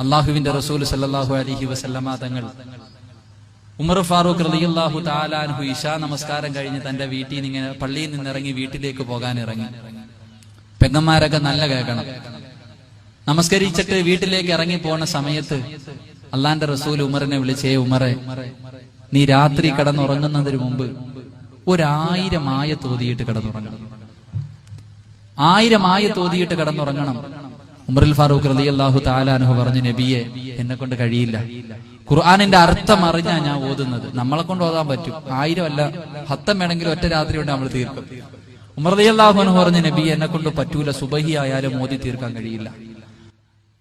അള്ളാഹുവിന്റെ റസൂൽ സല്ലല്ലാഹു അലൈഹി വസല്ലമ തങ്ങൾ ഉമർ ഫാറൂഖ് റളിയല്ലാഹു തആല അൻഹു ഇശാ നമസ്കാരം കഴിഞ്ഞ് തന്റെ വീട്ടിൽ നിന്ന് ഇങ്ങനെ പള്ളിയിൽ നിന്ന് ഇറങ്ങി വീട്ടിലേക്ക് പോകാൻ ഇറങ്ങി. പെങ്ങന്മാരൊക്കെ നല്ല കേൾക്കണം. നമസ്കരിച്ചിട്ട് വീട്ടിലേക്ക് ഇറങ്ങി പോണ സമയത്ത് അള്ളാന്റെ റസൂൽ ഉമറിനെ വിളിച്ചേ, ഉമറെ, നീ രാത്രി കിടന്നുറങ്ങുന്നതിന് മുമ്പ് 1000 ആയത്ത് ഓതിയിട്ട് കിടന്നുറങ്ങണം. 1000 ആയത്ത് ഓതിയിട്ട് കിടന്നുറങ്ങണം. ഉമറുൽ ഫാറൂഖ് റളിയല്ലാഹു തആല അൻഹു പറഞ്ഞു, നബിയെ, എന്നെ കൊണ്ട് കഴിയില്ല. ഖുർആനിന്റെ അർത്ഥം അറിഞ്ഞാ ഞാൻ ഓതുന്നത്. നമ്മളെ കൊണ്ട് ഓതാൻ പറ്റും, 1000 അല്ല 10 വേണമെങ്കിലും ഒറ്റ രാത്രി കൊണ്ട് നമ്മൾ തീർക്കും. ഉമർ റളിയല്ലാഹു അൻഹു പറഞ്ഞു, നബിയെ, എന്നെ കൊണ്ട് പറ്റൂല, സുബഹി ആയാലും ഓതി തീർക്കാൻ കഴിയില്ല.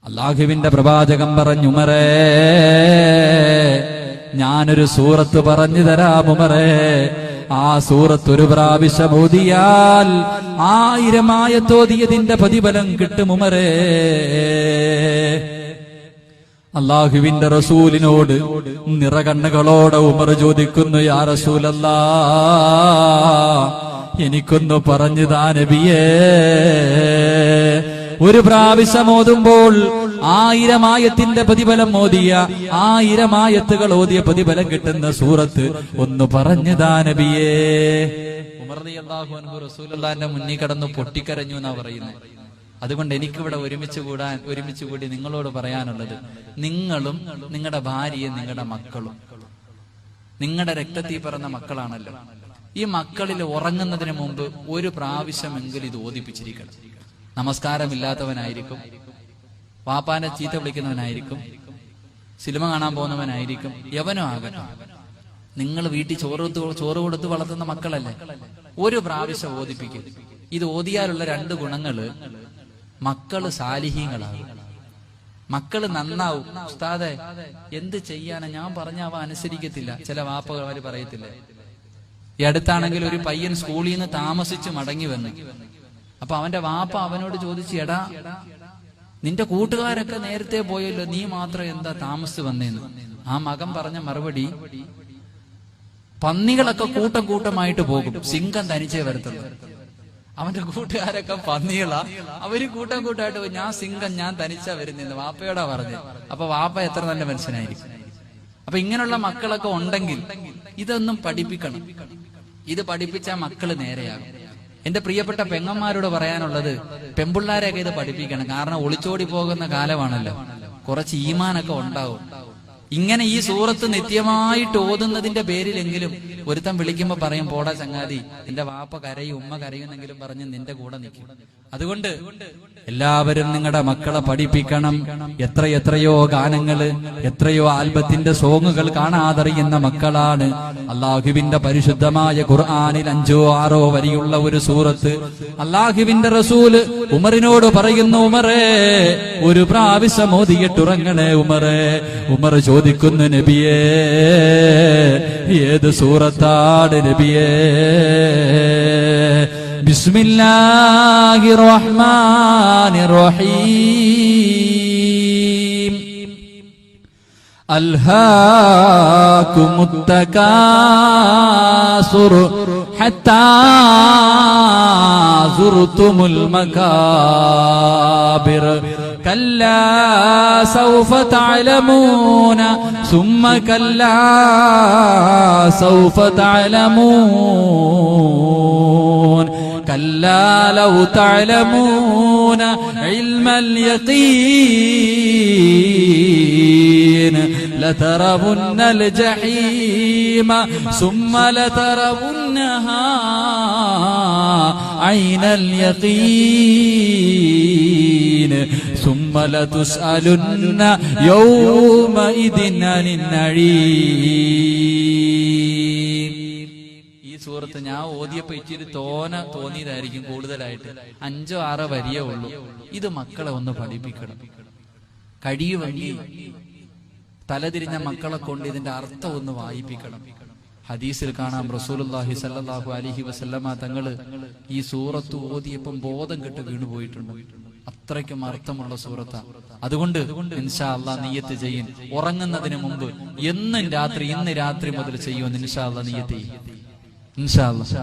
അല്ലാഹുവിന്റെ പ്രവാചകൻ പറഞ്ഞു, ഉമറേ, ഞാനൊരു സൂറത്ത് പറഞ്ഞു തരാം ഉമറേ. ആ സൂറത്ത് ഒരു പ്രാവശ്യം ഓതിയാൽ 1000 ആയത്ത് ഓതിയതിന്റെ പ്രതിഫലം കിട്ടും ഉമറേ. അല്ലാഹുവിന്റെ റസൂലിനോട് നിറകണ്ണുകളോടെ ഉമർ ചോദിക്കുന്നു, യാ റസൂലല്ലാഹ്, എനിക്കൊന്ന് പറഞ്ഞു താ നബിയേ. ഒരു പ്രാവശ്യം ഓതുമ്പോൾ 1000 ആയത്തിന്റെ പ്രതിഫലം ഓതിയ 1000 ആയത്തുകൾ ഓതിയ പ്രതിഫലം കിട്ടുന്ന സൂറത്ത് ഒന്ന് പറഞ്ഞു താ നബിയേ. ഉമർ റളിയല്ലാഹു അൻഹു റസൂലുള്ളാഹിന്റെ മുന്നിൽ കടന്നു പൊട്ടിക്കരഞ്ഞു എന്നാ പറയുന്നത്. അതുകൊണ്ട് എനിക്കിവിടെ ഒരുമിച്ച് കൂടി നിങ്ങളോട് പറയാനുള്ളത്, നിങ്ങളും നിങ്ങളുടെ ഭാര്യയും നിങ്ങളുടെ മക്കളും നിങ്ങളുടെ രക്തത്തിൽ പിറന്ന മക്കളാണല്ലോ. ഈ മക്കളിൽ ഉറങ്ങുന്നതിന് മുമ്പ് ഒരു പ്രാവശ്യമെങ്കിലും ഇത് ഓതിപ്പിച്ചിരിക്കണം. നമസ്കാരമില്ലാത്തവനായിരിക്കും, വാപ്പാനെ ചീത്ത വിളിക്കുന്നവനായിരിക്കും, സിനിമ കാണാൻ പോകുന്നവനായിരിക്കും, യവനോ ആകട്ടെ, നിങ്ങൾ വീട്ടിൽ ചോറ് കൊടുത്ത് വളർത്തുന്ന മക്കളല്ലേ, ഒരു പ്രാവശ്യം ഓതിപ്പിക്കും. ഇത് ഓതിയാലുള്ള 2 ഗുണങ്ങള്: മക്കള് സാലിഹീങ്ങളാകും, മക്കള് നന്നാവും. ഉസ്താദെ, എന്ത് ചെയ്യാനാ, ഞാൻ പറഞ്ഞ അവ അനുസരിക്കത്തില്ല. ചില വാപ്പമാര് പറയത്തില്ലേ. ഈ അടുത്താണെങ്കിൽ ഒരു പയ്യൻ സ്കൂളിൽ നിന്ന് താമസിച്ച് മടങ്ങി വന്നു. അപ്പൊ അവന്റെ വാപ്പ അവനോട് ചോദിച്ചു, എടാ, നിന്റെ കൂട്ടുകാരൊക്കെ നേരത്തെ പോയല്ലോ, നീ മാത്രം എന്താ താമസിച്ച് വന്നേന്ന്. ആ മകൻ പറഞ്ഞ മറുപടി, പന്നികളൊക്കെ കൂട്ടമായിട്ട് പോകും, സിംഹം തനിച്ചേ വരത്തുള്ളൂ. അവന്റെ കൂട്ടുകാരൊക്കെ പന്നികളാ, അവര് കൂട്ടമായിട്ട് പോകും. ഞാൻ സിംഹം, ഞാൻ തനിച്ചാ വരുന്നെന്ന് വാപ്പയോടാ പറഞ്ഞു. അപ്പൊ വാപ്പ എത്ര നല്ല മനുഷ്യനായിരിക്കും. അപ്പൊ ഇങ്ങനെയുള്ള മക്കളൊക്കെ ഉണ്ടെങ്കിൽ ഇതൊന്നും പഠിപ്പിക്കണം. ഇത് പഠിപ്പിച്ചാൽ മക്കള് നേരെയാകും. എന്റെ പ്രിയപ്പെട്ട പെങ്ങന്മാരോട് പറയാനുള്ളത്, പെമ്പിള്ളാരെയൊക്കെ ഇത് പഠിപ്പിക്കണം. കാരണം ഒളിച്ചോടി പോകുന്ന കാലമാണല്ലോ, കുറച്ച് ഈമാനൊക്കെ ഉണ്ടാവും. ഇങ്ങനെ ഈ സൂറത്ത് നിത്യമായിട്ട് ഓതുന്നതിന്റെ പേരിലെങ്കിലും ഒരുത്തൻ വിളിക്കുമ്പോ പറയും, പോടാ ചങ്ങാതി, എന്റെ വാപ്പ കരയും ഉമ്മ കരയുന്നെങ്കിലും പറഞ്ഞ് നിന്റെ കൂടെ നിൽക്കും. അതുകൊണ്ട് എല്ലാവരും നിങ്ങളുടെ മക്കളെ പഠിപ്പിക്കണം. എത്രയോ ഗാനങ്ങള്, എത്രയോ ആൽബത്തിന്റെ സോങ്ങുകൾ കാണാതറിയുന്ന മക്കളാണ്. അള്ളാഹുവിന്റെ പരിശുദ്ധമായ ഖുർആനിൽ 5 or 6 വരിയുള്ള ഒരു സൂറത്ത് അള്ളാഹുവിന്റെ റസൂല് ഉമറിനോട് പറയുന്നു, ഉമറേ, ഒരു പ്രാവശ്യം ഓതിയിട്ടുറങ്ങണേ ഉമറേ. ഉമർ ചോദിക്കുന്നു, നബിയേ, ഏത് സൂറത്താണ് നബിയേ? ബിസ്മില്ലാഹിർ റഹ്മാനിർ റഹീം. അൽഹാകുമുത് തകാസുർ ഹത്താ സുർതുമുൽ മകാബിർ. കല്ലാ സൗഫ തഅലമൂന സുമ്മ കല്ലാ സൗഫ തഅലമൂൻ. കല്ലാ ലൗ തഅലമൂന ഇൽമൽ യഖീൻ ലതറവുന്നൽ ജഹീമ സുമ്മ ലതറവുന്നഹാ ഐനൽ യഖീൻ സുമ്മ ലതുസ്അലുന്ന യൗമഇദിൻ അനിൻ നഈം. ഈ സൂറത്ത് ഞാൻ ഓതിയപ്പോ ഇച്ചിരി തോന്നിയതായിരിക്കും കൂടുതലായിട്ട്. 5 or 6 വരിയേ ഉള്ളൂ. ഇത് മക്കളെ ഒന്ന് പഠിപ്പിക്കണം. കഴിയുമെങ്കിൽ തലതിരിഞ്ഞ മക്കളെ കൊണ്ട് ഇതിന്റെ അർത്ഥം ഒന്ന് വായിപ്പിക്കണം. ഹദീസിൽ കാണാം, റസൂലുള്ളാഹി സ്വല്ലല്ലാഹു അലൈഹി വസല്ലമ തങ്ങള് ഈ സൂറത്ത് ഓതിയപ്പം ബോധം കെട്ട് വീണുപോയിട്ടുണ്ട്. അത്രയ്ക്കും അർത്ഥമുള്ള സൂറത്താ. അതുകൊണ്ട് ഇൻഷാ അല്ലാഹ് നിയ്യത്ത് ചെയ്യും. ഉറങ്ങുന്നതിന് മുമ്പ് ഇന്ന് രാത്രി മുതൽ ചെയ്യുമെന്ന് ഇൻഷാ അല്ലാഹ് നിയ്യത്ത് ചെയ്യും. ഇൻഷാ അല്ലാഹ്.